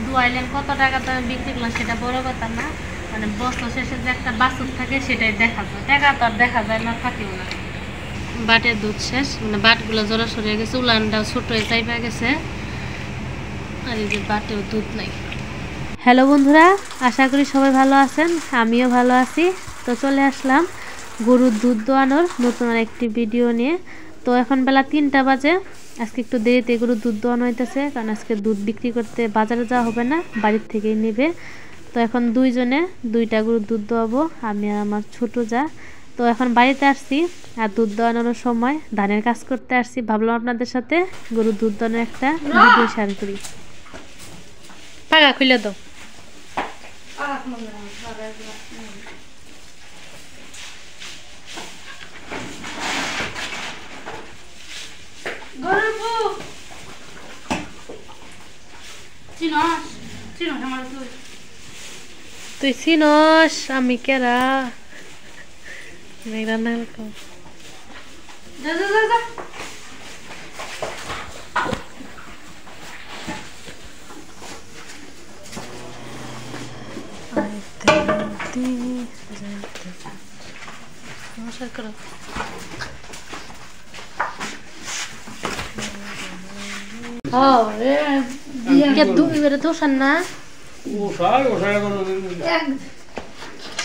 দুয়াইলেন কত টাকা দামে বিক্রি করলাম সেটা বড় কথা না, মানে বছর শেষে যে একটা বাছুর থাকে সেটাই দেখা যায়, টাকা তো আর দেখা যায় না, থাকিও না। বাটের দুধ শেষ, মানে বাটগুলো জোড়া সরিয়ে গেছে, উলানটাও ছোট হয়ে চাইপা গেছে, আর এই যে বাটেও দুধ নাই। হ্যালো বন্ধুরা, আশা করি সবাই ভালো আছেন, আমিও ভালো আছি। তো চলে আসলাম গরুর দুধ দোয়ানোর নতুন একটি ভিডিও নিয়ে। তো এখন বেলা 3টা বাজে, আজকে একটু দেরিতে গরুর দুধ দোয়ানো হইতেছে, কারণ আজকে দুধ বিক্রি করতে বাজারে যাওয়া হবে না, বাড়ির থেকেই নেবে। তো এখন দুইজনে 2টা গরুর দুধ দোয়াবো, আমি আর আমার ছোট যা। তো এখন বাড়িতে আসছি, আর দুধ দোয়ানোর সময় ধানের কাজ করতে আসছি, ভাবলাম আপনাদের সাথে গরুর দুধ দোয়ানোর একটা ভিডিও শেয়ার করি। পাগা খুলে দাও। তুই চিনস আমি কেরা রান্না করো।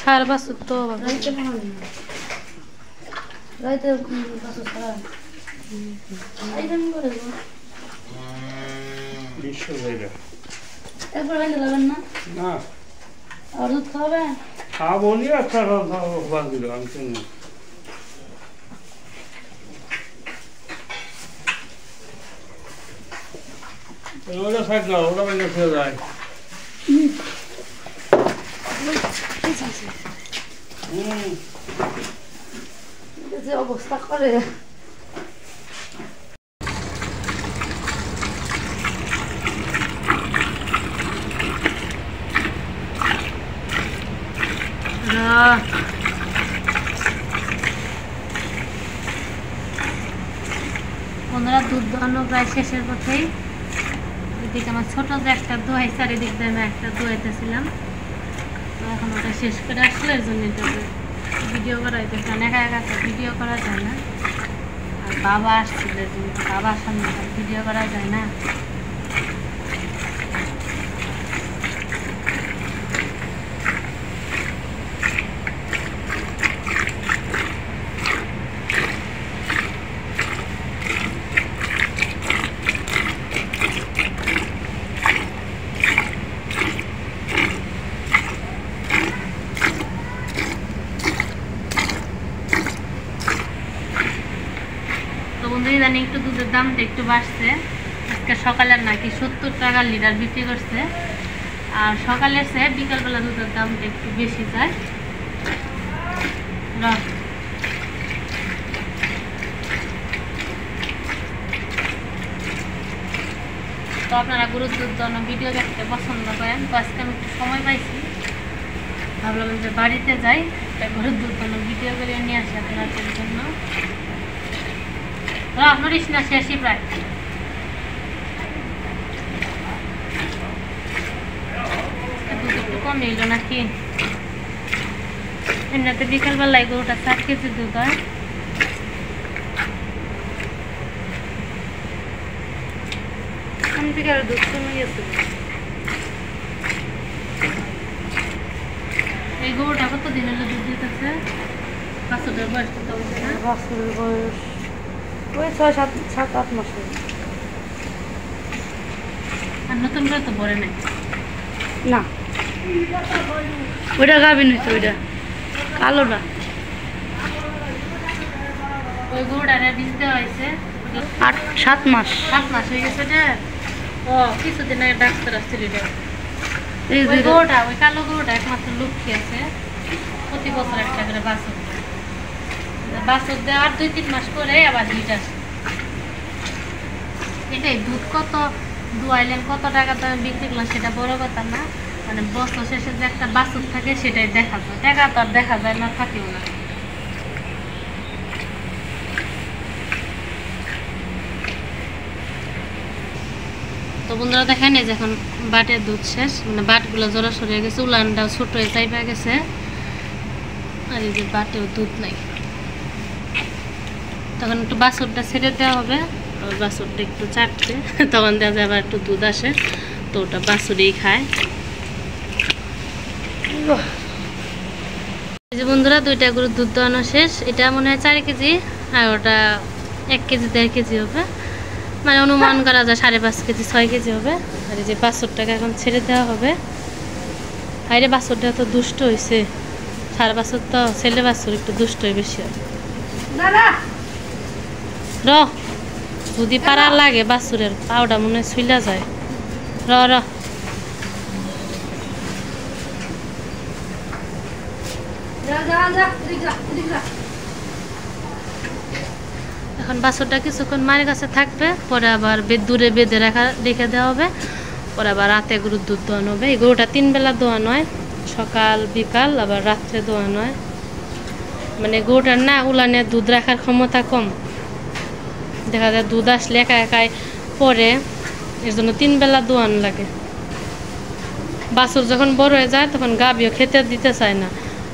সার বাছুর তো খাবো নি, একটা বাদ দিল আমি ওটা সাইড না, ওটা বাইরে খেয়ে যায়। অবস্থা করে বন্ধুরা, দুধ দোয়ানো প্রায় শেষের পথেই। এদিকে আমার ছোট যে একটা দোয়াইছে, আর এদিক দিয়ে আমি একটা দোয়াইতেছিলাম। তো এখন ওটা শেষ করে আসলে এর জন্য ভিডিও করা হইতেছে, একা একা তো ভিডিও করা যায় না, আর বাবা আসছিল এর জন্য, বাবার সামনে ভিডিও করা যায় না। ইদানিং একটু দুধের দামটা একটু বাড়ছে, আজকে সকালের নাকি 70 টাকা লিটার বিক্রি করছে, আর সকালের চেয়ে বিকালবেলা দুধের দামটা একটু বেশি যায়। তো আপনারা গরুর দুধ দোয়ানো ভিডিও দেখতে পছন্দ করেন, তো আজকে আমি একটু সময় পাইছি, ভাবলাম যে বাড়িতে যাই, একটা গরুর দুধ দোয়ানো ভিডিও করে নিয়ে আসি আপনাদের জন্য। নড়িস না, শেষই প্রায়। দুধ একটু কমে এলো নাকি, এমনিতে বিকালবেলায় গরুটা 4 কেজি দুধ হয়। বিকালের দুধ কমে গেছে। এই গরুটা কতদিন হলো দুধ দিতেছে? বাছুরের বয়স কত হয়েছে না? বাছুরের বয়স ওই 6-7-8 মাস। আর নতুন করে তো ভরে নাই না, ওইটা গাভিন হয়েছে, ওইটা কালোটা। ওই গরুটারে বীজ দেওয়া হয়েছে 7 মাস হয়ে গেছে। ও কিছুদিন আগে ডাক্তার আসছিল, ওই গরুটা, ওই কালো গরুটা একমাত্র লক্ষ্মী আছে, প্রতি বছর একটা করে বাছুর দেওয়ার 2-3 মাস পরে আবার হিট আসে। এটাই দুধ কত দুয়াইলেন কত টাকা দামে বিক্রি করলাম সেটা বড় কথা না, মানে বছর শেষে যে একটা বাছুর থাকে সেটাই দেখা যায়, টাকা তো আর দেখা যায় না, থাকিও না। তো বন্ধুরা দেখেন এই যে এখন বাটের দুধ শেষ, মানে বাটগুলো জোড়া সরিয়ে গেছে, উলানটাও ছোট হয়ে চাইপা গেছে, আর এই যে বাটেও দুধ নাই। তখন একটু বাছুরটা ছেড়ে দেওয়া হবে, বাছুরটা একটু চাটছে, তখন দেখা যায় আবার একটু দুধ আসে, তো ওটা বাছুরেই খায়। এই যে বন্ধুরা 2টা গরুর দুধ দোয়ানো শেষ। এটা মনে হয় 4 কেজি, আর ওটা 1 কেজি 1.5 কেজি হবে, মানে অনুমান করা যায় 5.5 কেজি 6 কেজি হবে। আর এই যে বাছুরটাকে এখন ছেড়ে দেওয়া হবে। হাইরে বাছুরটা তো দুষ্ট হয়েছে, সারা বাছুর তো ছেলে বাছুর একটু দুষ্ট হয়ে বেশি হয়। র যদি পাড়া লাগে বাছুরের পাউডা মনে হয় ছুইলা যায়। র র এখন বাছুরটা কিছুক্ষণ মায়ের কাছে থাকবে, পরে আবার দূরে বেঁধে রেখে দেওয়া হবে, পরে আবার রাতে গরুর দুধ দোয়ানো হবে। এই গরুটা 3 বেলা দোয়ানো হয়, সকাল বিকাল আবার রাত্রে দোয়ানো হয়। মানে গরুটার না উলানে দুধ রাখার ক্ষমতা কম, দেখা যায় দুধ আসলে একা একাই পরে, এর জন্য 3 বেলা দোয়ানো লাগে। বাছুর যখন বড় হয়ে যায় তখন গাভীও খেতে দিতে চায় না,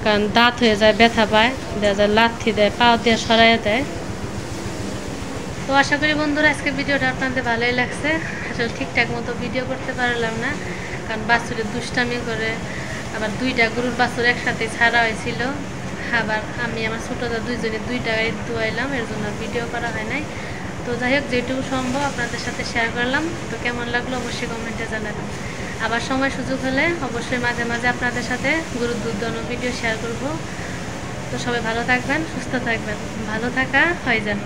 কারণ দাঁত হয়ে যায়, ব্যথা পায়, দেখা যায় লাথি দেয়, পা দিয়ে সরাইয়া দেয়। তো আশা করি বন্ধুরা আজকে ভিডিওটা আপনাদের ভালোই লাগছে। আসলে ঠিকঠাক মতো ভিডিও করতে পারলাম না, কারণ বাছুরের দুষ্টামি করে, আবার 2টা গরুর বাছুর একসাথে ছাড়া হয়েছিল, আবার আমি আমার ছোটোটা 2জনে 2টা গাড়ি ধোয়াইলাম, এর জন্য ভিডিও করা হয় নাই। তো যাই হোক, যেটুকু সম্ভব আপনাদের সাথে শেয়ার করলাম। তো কেমন লাগলো অবশ্যই কমেন্টে জানাবেন। আবার সময় সুযোগ হলে অবশ্যই মাঝে মাঝে আপনাদের সাথে গরুর দুধ দোয়ানো ভিডিও শেয়ার করব। তো সবাই ভালো থাকবেন, সুস্থ থাকবেন, ভালো থাকা হয় যেন।